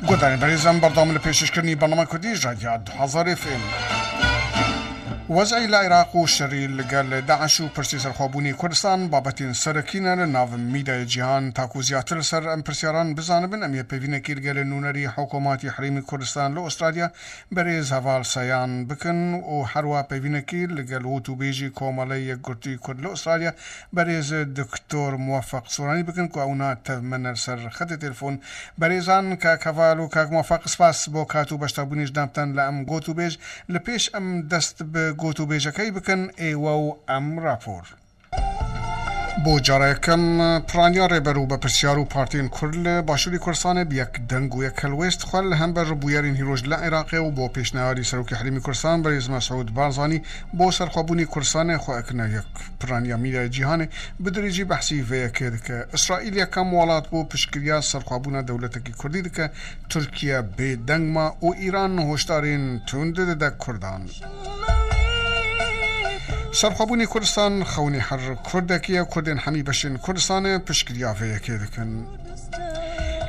گودانی بریزم بردام لپیششکرنی برنامه کردی رادیو 2000 FM وضعی لعراق و شری لگل داعش و پرسی سرخوابونی کردستان بابتین سرکینه لناو میده جهان تاکو زیاتر سر ام پرسیاران بزانبن امیه پیوینکی لگل نونری حکوماتی حریمی کردستان لو استرالیا بریز هوال سیان بکن و حروا پیوینکی لگل ووتو بیجی کومالی گرتی کرد لو استرالیا بریز دکتور موفق سورانی بکن که اونا تمنر سر خط تلفون بریزان که کفالو که موفق سپاس بو کاتو بشتابونیش دامتن لام گوتو بیج لپیش ام دست به گوتو بیجکی بکن ایوو ام راپور بو جاره کم پرانیار برو با پرسیارو پارتین کرل باشوری کرسان بیک دنگ و یک کلویست خل هم بر بویرین هیروج لعراقی و بو پیشنهاری سروک حریمی کرسان بریز مسعود بارزانی بو سرخوابونی کرسان خو اکنه یک پرانیا میده جهانه بدریجی بحثی ویکه که اسرائیل یکم والات بو پشکریا سرخوابون دولتکی کردی که ترکیه به دنگ ما و ایران هشدارین تونده ده کردان سرخوابونی کردستان خونی هر کردکیه کردین همی بشین کردستان پشکریا ویکه دکن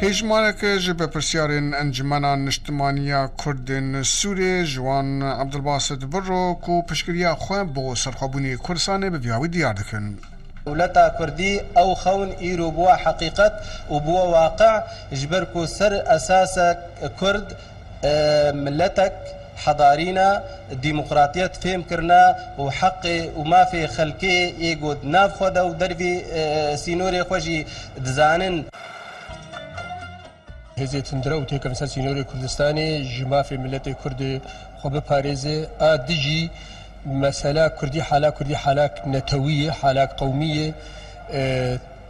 هجمانک جب پرسیارین انجمنان نشتمانیا کردین سوری جوان عبدالباسط برو کو پشکریا خواه بو سرخوابونی کردستان به بیاوی دیار دکن دولتا كردي أو خون إيرو بوا حقيقة وبوا واقع جبركو سر أساس كرد ملتك حضارينا ديمقراطية فهم كرنا وحق وما في خلقي يقود ناف خدا ودربي سينوري خوشي دزانن هزي تندرا وتيكا مثلا سينوري كردستاني جما في ملتي كردي خوب باريزي دجي مسألة كردي حالة نتوية حالة قومية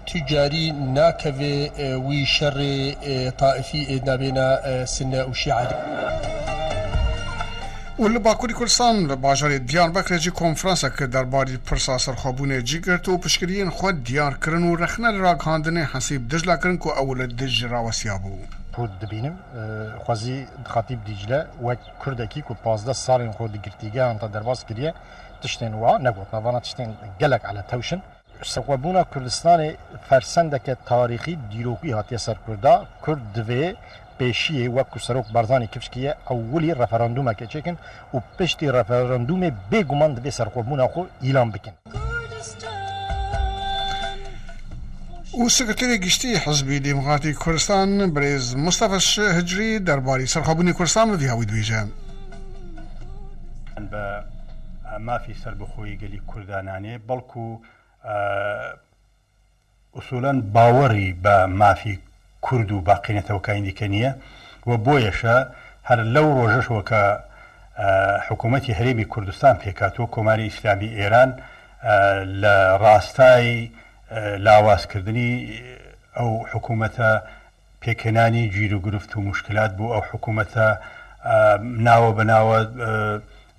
تجاري ناكفي وشر طائفي نابينا سنة وشيعة ول باکوری کردستان و باجاری دیاربکر جی کنفرانس که درباره پرسا سرخوابونه جی گرت و پشکریین خود دیار کرن و رخنه راگهاندن حسیب دجلا کرن که اول دج راوسیابو بود دبینم خوازی خطیب دیجله و کردکی که 15 سال خود گرتیگه انت درباس کریه تشتین وا نگوت نوانا تشتین گلک على توشن سرخوابونه کردستان فرسندک تاریخی دیروکی هاتی سر کرده کرد دوی پیشیه وقت سروک برزانی کفشکیه اولی رفراندوم که چکن و پشتی رفراندوم بگمان دوی سرخوابونه خو اعلام بکن و سکرتری گشتی حزبی دموکراتی کردستان بریز مصطفی هجری درباره سرخوابونی کردستان و ویهاوی دویجه با ما في سربخوي قلي كرداناني بلكو اصولا باوري بما في كردو باقينة وكاين ديكانية وبويشا هر لو روجش وكا حكومتي هريمي كردستان بيكاتو كوماري اسلامي ايران لراستاي لاواز كردني او حكومة بيكناني جيرو قرفتو مشكلات بو او حكومة ناو بناو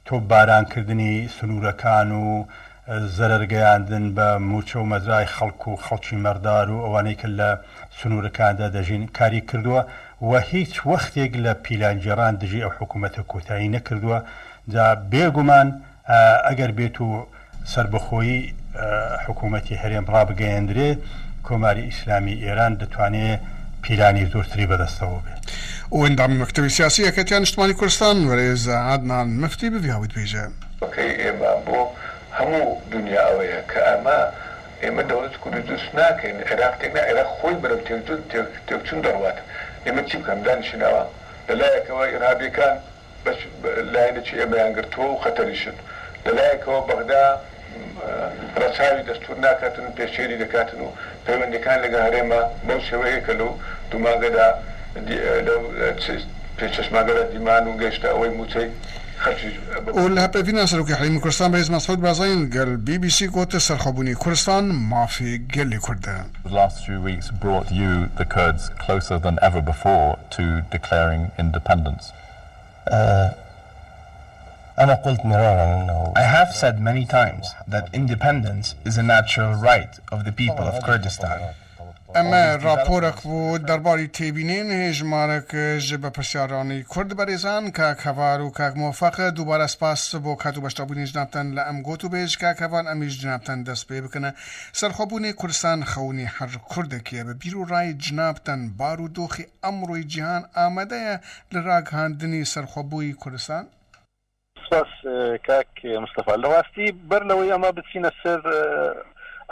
تو باران كردني سنوركانو زررگەیاندن بە موچە و مەزرای خەڵک و خەڵکی مەردار و ئەوانەی کە لە سنوورەکاندا دەژین کاری کردووە و هیچ وەختێک لە پیلانجێڕان دژی ئەو حکوومەتە کۆتایی نەکردووە جا بێگومان ئەگەر بێت و سربەخۆیی حکوومەتی هەرێم ڕابگەیەندرێ کۆماری ئیسلامی ئێران دەتوانێت پیلانی زۆرتری بەدەستەوە بێت و ئەندامی مەکتەبی سیاسی یەکەتیان نیشتمانی کوردستان وەرێز عەدنان مفتی بڤیاوی دوێژە همو دنیا اویا که اما اما دولت کردوس ناکن عراق تکنا عراق خوی برم تیوچون دروات اما چی بکن دانشناوا للايك و ارهابي كان بس لاينا چی اما ينگرتو خطرشن للايك و بغدا رساوي دستور ناكاتن پیشیری دکاتنو پیوندی کان لگا هرما موسوه کلو دوما گدا پیشش ماگدا دیمانو گشتا اوی موچی ولها بفينا سلوكي حريم كردستان برئيس مسعود بارزاني قال بي بي سي قوت سرخوابوني كردستان ما في قل كردان. The last few weeks brought you, the Kurds, closer than ever before to declaring independence. أنا قلت مرارا أنه I have said many times that independence is a natural right of the people of Kurdistan. ئەمە راپۆرێک بوو دەرباری تێبینین هێژمارەکەژ بە پرسیارانی کورد بەڕێزان کاک هەڤار و کاک موفەق دووبارە سپاس بۆ کات و بەشداربوونی جنابتان لە ئەم گوت و بێژ کاک هەڤار ئەمیش جنابتان دەست پێ بکەنە سەرخۆبوونی کوردستان خەونی هەر کوردێکیە بە بیر و ڕای جنابتان بار و دۆخی ئەمڕۆی جیهان ئامادەیە لە ڕاگەهاندنی سەرخۆبووی کوردستان؟ سپاس کاک مستەفا لە ڕاستی بەر لەوەی ئەمە بچینە سەر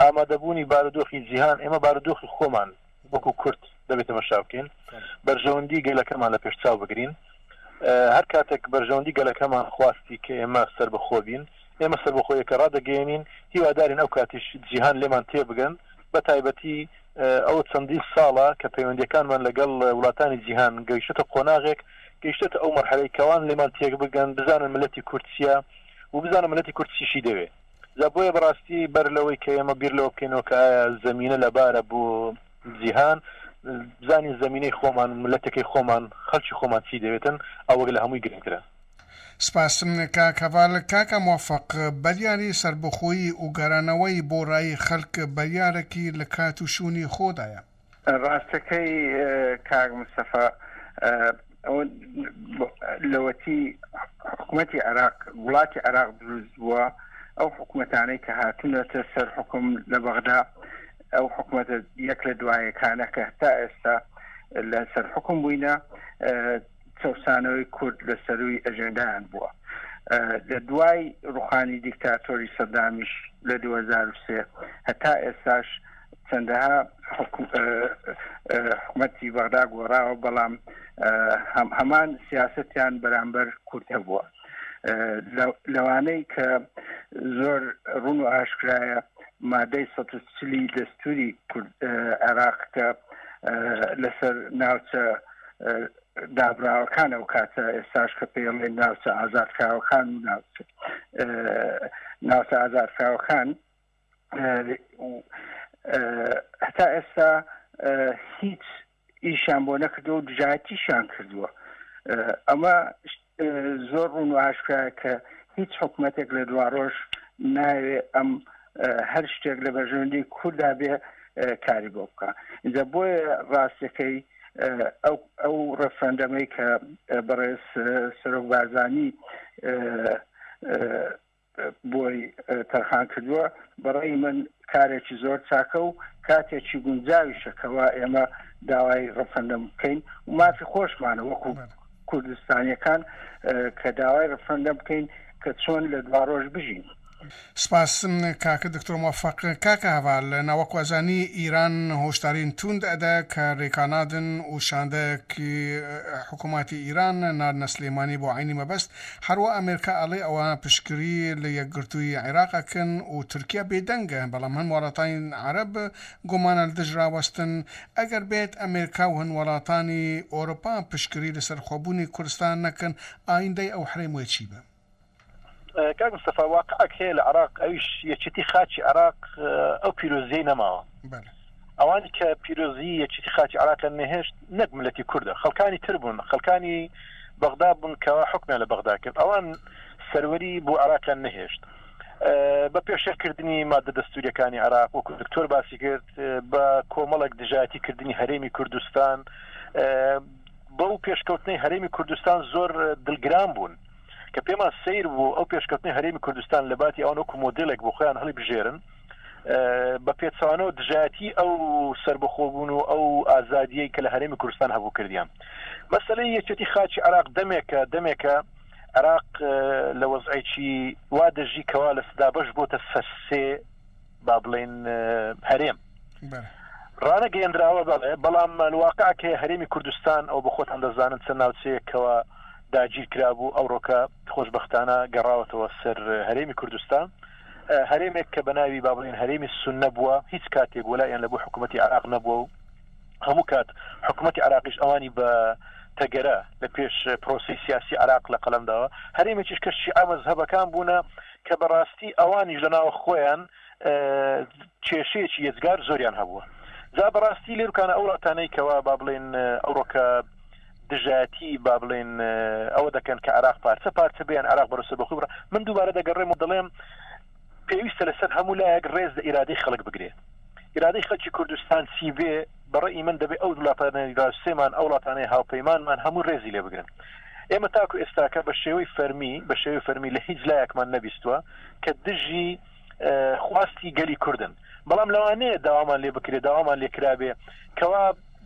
ئامادەبوونی بارودۆخی جیهان ئێمە بارودۆخی خۆمان وەکو کورد دەبێتە مەشا بکەین بەرژەوەندی گەلەکەمان لە پێشچاو بگرین هەر کاتێک بەرژەوەندی گەلەکەمان خواستی کە ئێمە سەربەخۆ بین ئێمە سەربەخۆیەکە ڕادەگەێنین هیوادارین ئەو کاتیش جیهان لێمان تێبگەن بە تایبەتی ئەو چەندین ساڵە کە پەیوەندیەکانمان لەگەڵ وڵاتانی جیهان گەیشتە قۆناغێک گەیشتە ئەو مەرحەلەی کەوان لێمان تێک بگەن بزانن ملەتی کورد چییە و بزانن ملەتی کورد چیشی دەوێت جا بۆیە بەڕاستی بەر لەوەی کە ئێمە بیر لەوە بکەینەوە کە ئایا زەمینە لەبارە بۆ جیهان بزانین زەمینەی خۆمان ملەتەکەی خۆمان خەڵکی خۆمان چی دەوێتن ئەوەک لە هەمووی گرنگترە. سپاسم کاک هەڤار کاکە موفەق بەریاری سەربەخۆیی و گەرانەوەی بۆ ڕای خەڵک بەریارێکی لە کات و شوونی خۆدایە. ڕاستەکەی کاک مستەفا لەوەتی حکوومەتی عێراق وڵاتی عێراق دروست بووە ئەو حکوومەتانەی کە هاتوونەتە سەر حکوم لە بەغدا ئەو حکوومەتە یەک لە دوایەکانە کە هەتا ئێستا لە سەر حکم بووینە چەسانەوەی کورد لە سەروی ئەژێندایان بووە لە دوای ڕوخانی دیکتاتۆری سەدامیش لە 2003 هەتا ئێستاش چەندەها حکوومەتی بەغدا گۆڕاوە بەڵام هەمان سیاسەتیان بەرامبەر کورد هەبووە لەوانەی کە زۆر ڕوون و ئاشکرایە مادەی 140 دەستوری عێراق کە لەسەر ناوچە دابراوەکانە و کاتە ئێستاش کە پێڵێ ناوچە ئازادکراوەکان و ناوچە ئازادکراوەکان هەتا ئێستا هیچ ئیشان بۆ نەکردو و دژایەتیشان کردووە ئەمە زۆر ڕوون و ئاشکرایە کە هیچ حکوومەتێک لە دواڕۆژ ناوێ ئەم هەر شتێک لە بەرژەوەندی کووردا بێ کاری بۆ بکە اینجا بۆیە ڕاستەکەی ئەو ڕەفرەندەمەی کە بەڕێز سەرۆک بارزانی بۆی تەرخان کردووە بەڕێی من کارێکی زۆر چاکە و کاتێکی گونجاویشەکەوە ئێمە داوای ڕەفرەندەم بکەین و مافی خۆشمانە وەکو کوردستانیەکان کە داوای ڕەفرەندەم بکەین کە چۆن لە دواڕۆژ بژین. سپاسم کاکە دکتۆر موفەق کاکە هەڤار لە ناوەکوازانی ئیران هۆشدارین توند ئەدا کە ڕێکانادن و شاندەیەکی حکوومەتی ئیران ناردنە سلێمانی بۆ عینی مەبەست هەروە ئەمریکا ئەڵێ ئەوە پشتگیری لە یەکگرتووی عێراقەکەن و تورکیا بێدەنگە بەڵام هەن وڵاتانی عەرەب گومانە لە دژراوەستن ئەگەر بێت ئەمریکا و هەن وڵاتانی ئۆروپا پشتگیری لەسەر خۆبوونی کوردستان نەکەن ئایندەی ئەو حرێموێ چی بە؟ کاک مستەفا واقعك هەیە لە عێراق ئەویش یەکێتی خاچی عێراق ئەو پیرۆزیەی نەماوە ئەوانی کە پیرۆزی یەکێتی خاچی عێراق نەهێشت نەک ملەتی کوردە خەڵکانی تر بوون خەڵکانی بەغدا بوون کەوا حکمیان لە بەغدا کرد ئەوان سەروەری بۆ عێراقیان نەهێشت بە پێشێرکردنی مادە دەستوریەکانی عێراق وەکو دکتۆر باسی کرد بە کۆمەڵێک دژایەتی کردنی هەرێمی کوردستان بەو پێشکەوتنەی هەرێمی کوردستان زۆر دڵگران بوون کە پێمان سیر بوو ئەو پێشکەوتنی هەرێمی کوردستان لە باتی ئەوان وەکو مۆدێلێک بۆ خۆیان هەڵی بژێرن بە پێچوانەوە دژایەتی ئەو سەربەخۆبوون و ئەو ئازادیەی کە لە هەرێمی کوردستان هەبوو کردیان مەسەلەی یەکێتی خاچی عێراق دەمێکە عێراق لە وەزعێکی وا دەژی کەوا لە سدابەش بۆتە سەرسێ با بڵێن هەرێم ڕانەگەیەندراوە بەڵام واقعکە هەرێمی کوردستان ئەو بە خۆتان دەزانن چەند ناوچەیەکەوە داگیر کرابوو ئەوڕۆکە خۆشبەختانە گەڕاوەتەوە سەر هەرێمی کوردستان هەرێمێک کە بە ناوی با بڵێن هەرێمی سونە بووە هیچ کاتێک وەلایەن لە بۆ حکوومەتی عێراق نەبووە و هەموو کات حکوومەتی عێراقیش ئەوانی بە تەگەرە لە پێش پرۆسی سیاسی عێراق لە قەڵەمداوە هەرێمێکیش کە شیعە مەزهەبەکان بوونە کە بەڕاستی ئەوانیش لەناوە خۆیان کێشەیەکی یەجگار زۆریان هەبووە جا بەڕاستی لێرکانە ئەو وڵاتانەی کەوا با بڵێن ئەوڕۆکە دژایەتی با بڵێن ئەوە دەکەن کە عێراق پارچە بیان عێراق بەرەسەر بەخۆی بڕە من دووبارە دەگەڕێم و دەڵێم پێویستە لەسەر هەموو لایەک ڕێز لە ئیرادەی خەڵک بگرێت ئیرادەی خەڵکی کوردستان چی بێ بەڕێی من دەبێت ئەو وڵاتانەی سێمان ئەو وڵاتانەی هاوپەیمانمان هەموو ڕێزی لێ بگرن. ئێمە تاکو ئێستاکە بە شێوەی فەرمی لە هیچ لایەکمان نەبیستووە کە دژی خواستی گەلی کوردن، بەڵام لەوانەیە داوامان لێ بکرێت داوامان لێکرابێ کەوا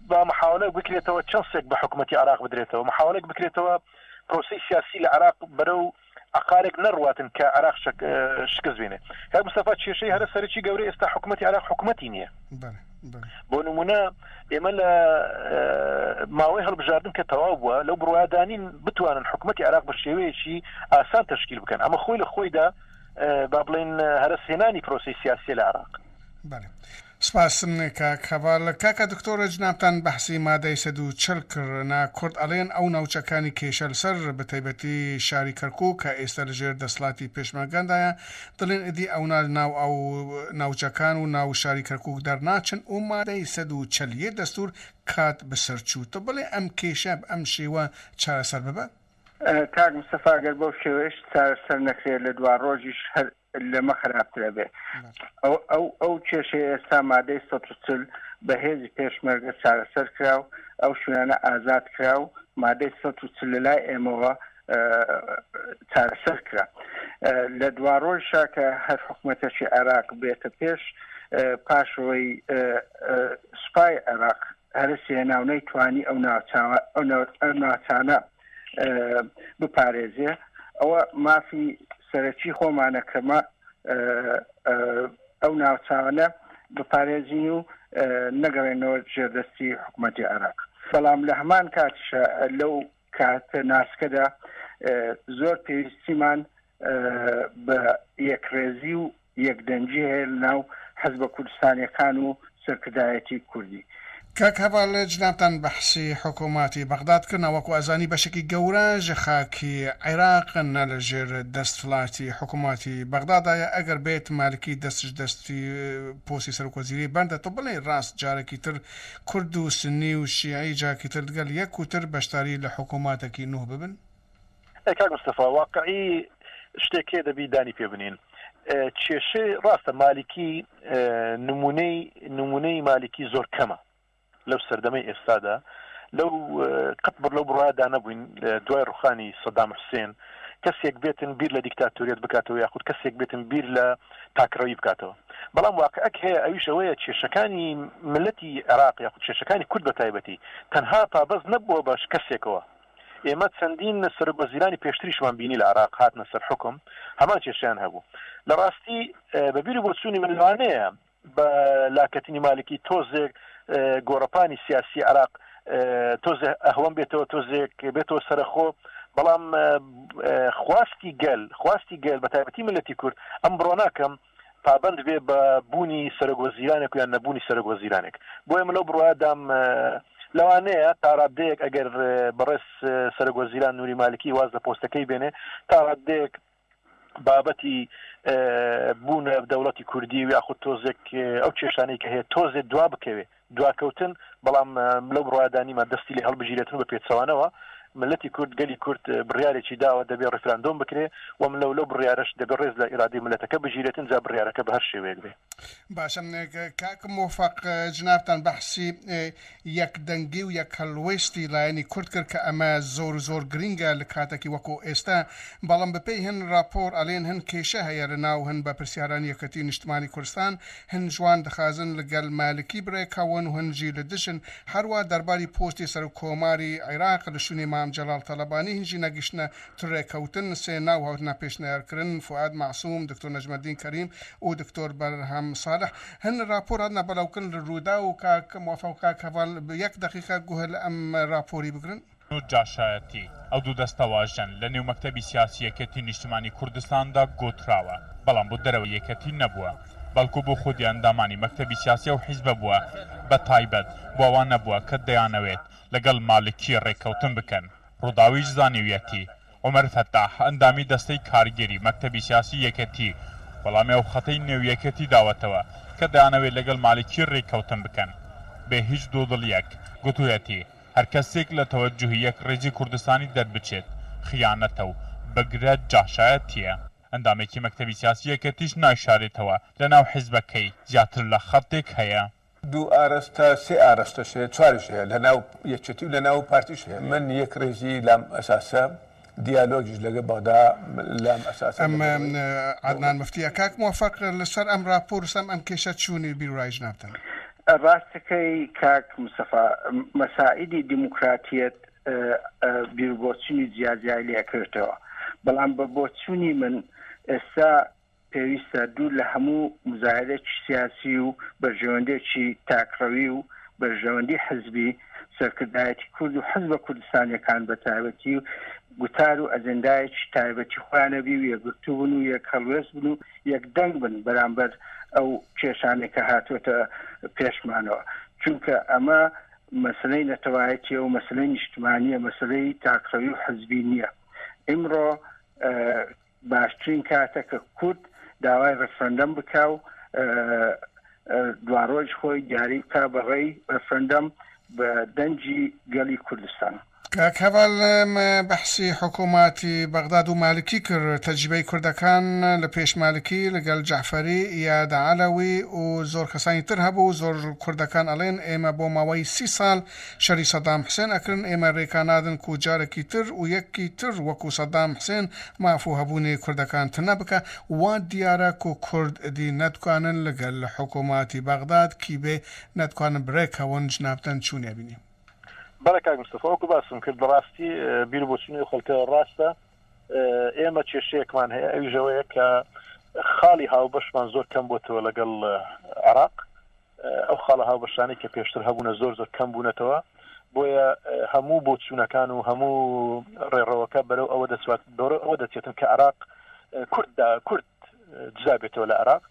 با محاولە بکرێتەوە چەندێک بە حکوومەتی عراق بدرێتەوە، محاولە بکرێتەوە پرۆسی سیاسی لە عراق بەرەو عقارێک نەڕواتن کە عراق شکست بێنێ. هەر مستەفا کێشەی هەرە سەرەکی گەورەی ئێستا حکوومەتی عراق حکوومەتی نییە. بۆ نمونە ئێمە لە ماوەی هەڵبژاردن کە تەواو بووە لەو بڕوادانین بتوانن حکوومەتی عراق بە شێوەیەکی ئاسان تشکیل بکەن، ئەمە خۆی لە خۆیدا با بڵێن هەرە سێنانی پرۆسی سیاسی لە عراق. سپاسم کاکەواڵ کاکە دکتۆرە جنابتان بەحسی مادەی 140 کردنا کورد ئەڵێن ئەو ناوچەکانی کێشە لەسەر بە تایبەتی شاری کەرکووک کە ئێستا لەژێر دەسڵاتی پێشمەرگەندایە دڵێن ئیدی ئەو ناو ئەو ناوچەکان و ناو شاری کەرکووک دەرناچن و مادەی 140 دەستور کات بەسەرچووتە بڵێ ئەم کێشە ئەم شێوە چارەسەر ببە؟ کاک مستەفاگەر بەو شێوەیەش چارەسەر نەکرێت لە دوا ڕۆژیش هەر لەمە خراپترە بێ. ئەو کێشەی ئێستا مادەی 140 بە هێزی پێشمەرگە چارەسەر کراو، ئەو شوێنانە ئازاد کراو، مادەی 140 لە لای ئێمەوە چارەسەر کرا. لە دوا ڕۆژشا کە هەر حکوومەتەشی عێراق بێتە پێش پاشەوەی سوپای عێراق هەرسیە ناونەی توانی ئەو ناوچانە بپارێزێ، ئەوە مافی سەرەکی خۆمانەکەمە ئەو ناوچانە بپارێزین و نەگەڕێنەوە ژێردەستی حکوومەتی عێراق. بەڵام لە هەمان کاتشە لەو کاتە ناسکەدا زۆر پێویستیمان بە یەکڕێزی و یەکدەنجی هەیە لەناو حەزبە کوردستانیەکان و سەرکردایەتی کوردی. کاک هەواڵ جنابتان بەحسی حکوومەتی بەغداد کردن وەکو ئەزانی بەشێکی گەورە ژە خاکی عێراق نە لەژێر دەستفڵاتی حکوومەتی بەغدادایە ئەگەر بێت مالکی دەستی پۆستی سەرۆکوەزیری بەندە تۆ بڵێ ڕاست جارێکی تر کورد و سنی و شیعی جاکی تر دگەل یەک و تر بەشداری لە حکوومەتێکی نوح ببن؟ کاک مستەفا واقعی شتێکێ دەبی دانی پێ بنین. کێشەی ڕاستە مالکی نمونەی مالکی زۆر کەمە لەو سەردەمەی ئێستادا، لەو قەت بڕ لەو بڕوادا نەبووین دوای ڕوخانی سەدام حوسێن کەسێک بێتن بیر لە دیکتاتۆریەت بکاتەوە یاخود کەسێک بێتن بیر لە تاکڕەوی بکاتەوە. بەڵام واقعەک هەیە ئەویش ئەوەیە کێشەکانی ملەتی عێراق یاخود کێشەکانی کورد بە تایبەتی تەنها پابەز نەبووە بەش کەسێکەوە. ئێمە چەندین سەرۆکوەزیرانی پێشتریشمان بینی لە عێراق هاتنە سەر حکم هەمان کێشیان هەبوو. لە ڕاستی بەبیری بۆ چوونی من لەوانەیە بە لاکەتنی مالکی تۆزێک گۆڕەپانی سیاسی عراق تۆزێ ئەهوەم بێتەوە تۆزێک بێتەوە سەرخۆ، بەڵام خواستی گەل بە تایبەتی ملەتی کورد ئەم بڕۆ ناکەم پابند بێ بە بوونی سەرۆکوەزیرانێک یان نەبوونی سەرۆکوەزیرانێک. بۆیە من لەو بڕوادام لەوانەیە تا ڕادەیەک ئەگەر بەڕێز سەرۆکوەزیران نوری مالکی واز لە پۆستەکەی بێنێ تا ڕادەیەک بابەتی بوونە دەوڵەتی کوردی و یاخود تۆزێک ئەو کێشانەی کە هەیە تۆزێ دوا بکەوێ دواکەوتن، بەڵام لەو بڕوادانیمە دەستی لێ هەڵبژیرێتن بە پێچەوانەوە ملەتی کورد گەلی کورد بڕیارێکی داوە دەبێت ڕفراندۆم بکرێ و من لەو بڕیارش دەبێت ڕێز لە ئیرادەی ملەتەکە بژیرێتن جا بڕیارەکە بە هەر شێوەیەک بێ. باشە کاک موفق جنابتان بەحسی یەکدەنگی و یەک هەڵوێستی لایەنی کورد کرد کە ئەمە زۆر گرینگە لە کاتێکی وەکو ئێستا، بەڵام بەپێی هەن راپۆر ئەڵێن هەن کێشە هەیە لە ناو هەن بە پرسیارانی یەکەتی نیشتمانی کوردستان هەن جوان دەخازن لەگەڵ مالکی بڕێکاون و هەنجی لە دژن هەروە دەرباری پۆستی سەرۆکۆماری عێراق لە شوێنی مام جەلال تەلەبانی هنجی نەگەشتنە تڕێکەوتن سێ ناو هاوتنا پێشنیارکردن فواد معسووم دکتۆر نەجمەدین کەریم و دکتۆر بەرهەم صالح هەن راپۆر هاتنە بەڵاوکردن لە ڕوودا و کاک موافق کاک هەواڵ یەک دقیقە گوهر لە ئەم راپۆری بگرن. جاشایەتی ئەو دوو دەستەواژەن لە نێو مەکتەبی سیاسی یەکەتی نیشتمانی کوردستاندا گۆتراوە، بەڵام بۆ دەرەوە یەکەتی نەبووە، بەڵکو بۆ خودی ئەندامانی مەکتەبی سیاسی و حیزبە بووە، بە تایبەت بۆ ئەوان نەبووە کە دەیانەوێت لەگەڵ مالکی ڕێکەوتن بکەن. ڕووداویش زانیویەتی عومەر فەتاح ئەندامی دەستەی کارگەری مەکتەبی سیاسی یەکەتی وەڵامی ئەو خەتەی نێویەکەتی داوەتەوە کە دەیانەوێت لەگەڵ مالکی ڕێکەوتن بکەن بێ هیچ دۆدڵیەک. گوتوویەتی هەر کەسێک لە تەوەجوهی یەک ڕێجی کوردستانی دەربچێت خیانەتە و بەگرە جاشایەتیە. ئەندامێکی مەکتەبی سیاسیەکە تیش نایشارێتەوە لەناو حیزبەکەی زیاتر لە خەڵتێک هەیە. دوو ئاراستە سێ ئاراستەشەیە چوارش هەیە لەناو یەکێتی و لەناو پارتیش هەیە من یەک ڕێژی لام ئەساسە دیالۆگیش لەگە بەغدا لام ئەساسە عدنان مفتیە کاک موفق لەسەر ئەم راپۆرسم ئەم کێشە چوونی بیرڕای ژنابتن ڕاستەکەی کاک مستەفا مەسائیدی دیموکراتیەت بیربۆچوونی جیاجیای لێکردەوە بەڵام بە بۆچوونی من ئێستا پێویستە دوور لە هەموو مزایدێکی سیاسی و بەرژەوەندێکی تاکڕەوی و بەرژەوەندی حزبی سەرکردایەتی کورد و حزبە کوردستانیەکان بە تایبەتی و گوتار و ئەجەندایەکی تایبەتی خۆیانەبی و یەکگرتوون و یەک هەڵوێست بن و یەک دەنگ بن بەرامبەر ئەو کێشانێکە هاتوۆتە پێشمانەوە چونکە ئەمە مەسلەی نەتەوایەتیە و مەسلەی نیشتمانیە مەسلەی تاکڕەوی و حزبی نییە ئیمڕۆ باشترین کاتە کە کورد داوای ڕفرەندەم بکا و دواڕۆژ خۆی دیاری بکا بەڕێی ڕفرەندەم بە دەنجی گەلی کوردستان کاک هەڤال بەحسی حکوومەتی بەغداد و مالکی کرد تەجربەی کوردەکان لە پێش مالکی لەگەڵ جەعفەری یا دەعەلەوی و زۆر کەسانی تر هەبوو زۆر کوردەکان ئەڵێن ئێمە بۆ ماوەی 30 ساڵ شەری سەدام حسێن ئەکردن ئێمە ڕێکانادن و جارێکی تر و یەکی تر وەکو سەدام حسێن مافوو هەبوونی کوردەکان تر نەبکە وا دیارە و کورد دی نەتوانن لەگەڵ حکوومەتی بەغداد کی بێ نەتوانن بڕێکەوەن جنابتەن چوونێ بینیم بەڵێ کاک مستەفا وەکو باسم کرد بەڕاستی بیربۆچوونی خەڵکە ڕاستە ئێمە کێشەیەکمان هەیە ئەویژەوەیە کە خاڵی هاوبەشمان زۆر کەم بۆتەوە لەگەڵ عێراق ئەو خاڵە هاوبەشانەی کە پێشتر هەبوونە زۆر زۆر کەم بوونەتەوە بۆیە هەموو بۆچوونەکان و هەموو ڕێڕەوەکە بەرەو ئەوە دەسوات دەورە ئەوە دەچێتن کە عێراق کورد جزا بێتەوە لە عێراق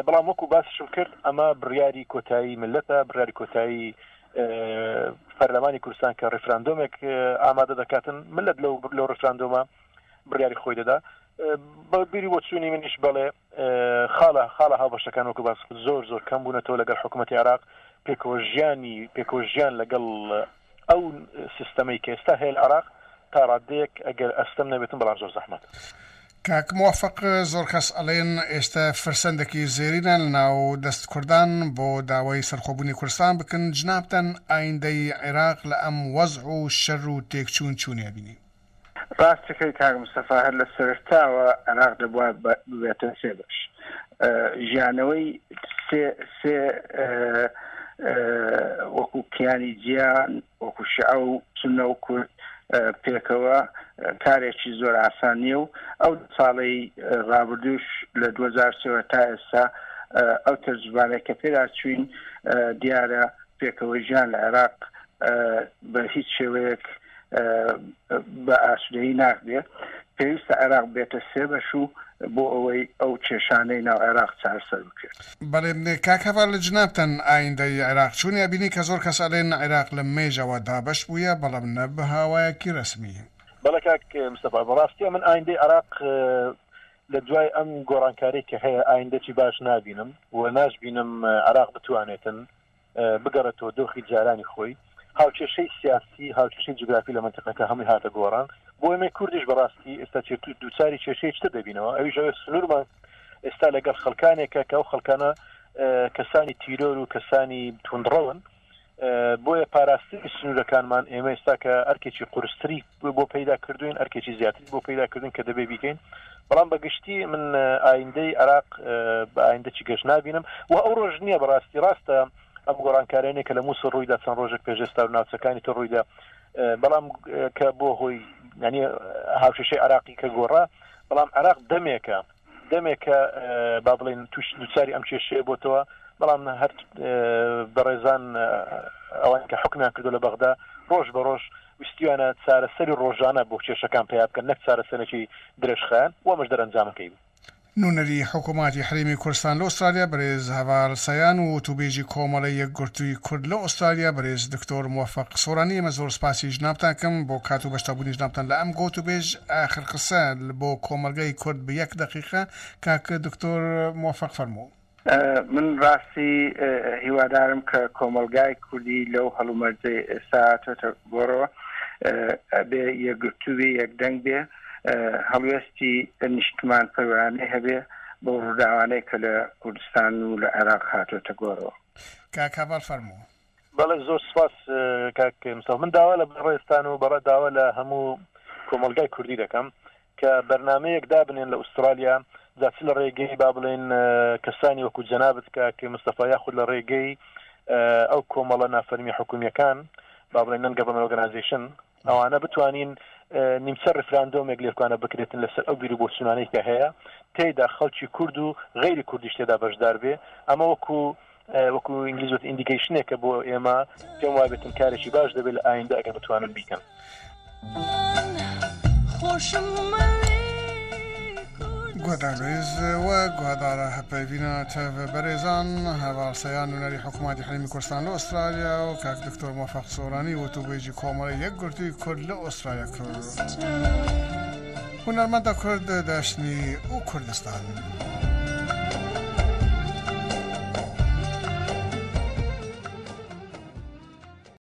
بەڵام وەکو باسشم کرد ئەمە بڕیاری کۆتایی ملەتە بڕیاری کۆتایی پەرلەمانی کوردستان کە ڕێفراندۆمێک ئامادە دەکاتن ملت لەو ڕێفراندۆمە بڕیاری خۆی دەدا بە بیری بۆ چوونی منیش بڵێ خاڵە هاوبەشەکان وەکو باس زۆر زۆر کەم بوونەتەوە لەگەڵ حکوومەتی عێراق پێکەوەژیان لەگەڵ ئەو سیستەمەی کە ئێستا هەیە لە عێراق تا ڕادەیەک ئەگەر ئەستەم نەبێتن بەڵام زۆر زەحمەت کاک موفق زۆر کەس ئەڵێن ئێستا فرسەندێکی زێرینە لەناو دەست کوردان بۆ داوای سەرخۆبوونی کوردستان بکەن جنابتەن ئایندەی عێراق لە ئەم وەزع و شەڕ و تێکچوون چوونێ بینی ڕاستەکەی کاک مستەفا هەر لە سەرتاوە عێراق دەبووە ببێتە سێ بەش ژیانەوەی سێ وەکو کیانی جیان وەکو شیعە و سوننە و کورد پێکەوە کارێکی زۆر ئاسان نییە و ئەو ساڵی ڕابردوش لە 2003 تا ئێستا ئەو تەجروبانەی کە پێدا چوین دیارە پێکەوەی ژیان لە عێراق بە هیچ شێوەیەک بە ئاسودەیی ناکبێت پێویستە عێراق بێتە سێ بەش و بۆ ئەوەی ئەو کێشانەی ناو عێراق چارەسەر بکرێت بەڵێ کاک هەڤال لە جنابتەن ئایندەی عێراق چوونی بینی کە زۆر کەس ئەڵێن عێراق لە مێژەوە دابەش بووە بەڵام نە بە هاوایەکی ڕسمی بەڵێ کاک مستەفا بەڕاستی من ئایندەی عێراق لە دوای ئەم گۆڕانکاری کە هەیە ئایندەی باش نابینم و ناشبینم عێراق بتوانێتن بگەڕێتەوە دۆخی جارانی خۆی هاوکێشەی سیاسی هاوکێشەی جوگرافی لە منتیقەکە هەمووی هاتە گۆڕان بۆ ئێمە کوردیش بەڕاستی ئێستا دووچاری کێشەی چتر دەبینەوە ئەویژەوە سنوورمان ئێستا لەگەڵ خەڵکانێکە کە ئەو خەڵکانە کەسانی تیرۆر و کەسانی توندڕەون بۆیە پاراستنی سنوورەکانمان ئێمە ئێستا کە ئەرکێکی قورستری بۆ پەیدا کردوین ئەرکێکی زیاتری بۆ پەیداکردن کە دەبێ بیکەین بەڵام بەگشتی من ئایندەی عێراق بە ئایندەی گەشت نابینم و ئەو ڕۆژ نییە بەڕاستی ڕاستە ئەم گۆڕانکارانێک کە لە مووسڵ ڕوویدا چەند ڕۆژێک پێشێستا و ناوچەکانی تۆ ڕوویدا بەڵام کە بۆ هۆی ینی هاوشێشەی عێراقی کە گۆڕا بەڵام عێراق دەمێکە با بڵێن توش دووچاری ئەم کێشەیە بۆتەوە بەڵام هەر بەڕێزان ئەوان کە حکمیان کردو لە بەغدا ڕۆژ بە ڕۆژ ویستیانە چارەسەری ڕۆژانە بۆ کێشەکان پێیا بکەن نەک چارەسەرێکی درێژخایەن وەمەش دەرەنجامەکەی بوو نونەری حکوومەتی حرێمی کوردستان لە ئوسترالیا بەرێز هەڤال سەیان و توبێژی کۆمەڵی یەکگرتووی کورد لە ئوسترالیا بەرێز دکتۆر موفق سۆرانی ئێمە زۆر سپاسی ژنابتان کەم بۆ کات و بەشتابوونی ژنابتان لە ئەم گوت و بێژ ئاخر قسە بۆ کۆمەلگەی کورد بە 1 دقیقە کاکە دکتۆر موفق فەرموو من ڕاستی هیوادارم کە کۆمەلگای کوردی لەو هەڵومەرجەی ئێستا هاتوۆتە گۆڕەوە بێ یەکگرتووی یەکدەنگ بێ هەڵوێستی نیشتمان پەیوانەی هەبێ بۆ ڕووداوانەی کە لە کوردستان و لە عێراق هاتوۆتە گۆڕەوە. کاکابال فەرموو. بەڵێ زۆر سپاس کاک مستەفا. من داوا لە بەڕێستان و بەڕێ داوا لە هەموو کۆمەلگای کوردی دەکەم کە بەرنامەیەک دابنێن لە ئوسترالیا جاچ لە ڕێگەی با بڵێن کەسانی وەکو جەنابەت کاک مستەفا یاخود لە ڕێگەی ئەو کۆمەڵە نافەرمی حکوومیەکان با بڵێن نان گەڤەرنمەنت ئۆرگانایزیشن ئەوانە بتوانین نیمچە ڕفراندۆمێک لێکوانە بکرێتن لەسەر ئەو بیر و بۆچوونانەی کە هەیە تێیدا خەڵکی کورد و غەیری کوردیش تێدا بەشدار بێ. ئەمە وەکو ئینگلیزوت ئیندیکیشنێکە بۆ ئێمە پێم وای بێتن کارێکی باش دەبێت لە ئایندا ئەگەر بتوانن بیکەن. گۆداڕێز و گوهدارە هەپەیبینە تەڤ بەرێزان هەواڵسەیان نوێنەری حکوومەتی هەرێمی کوردستان لە ئوسترالیا و کاک دکتۆر موفق سۆرانی وتوبێژی کۆمەڵی یەکگرتووی کورد لە ئوسترالیا کرد. هونەرمەندە کورد دەشتنی و کوردستان.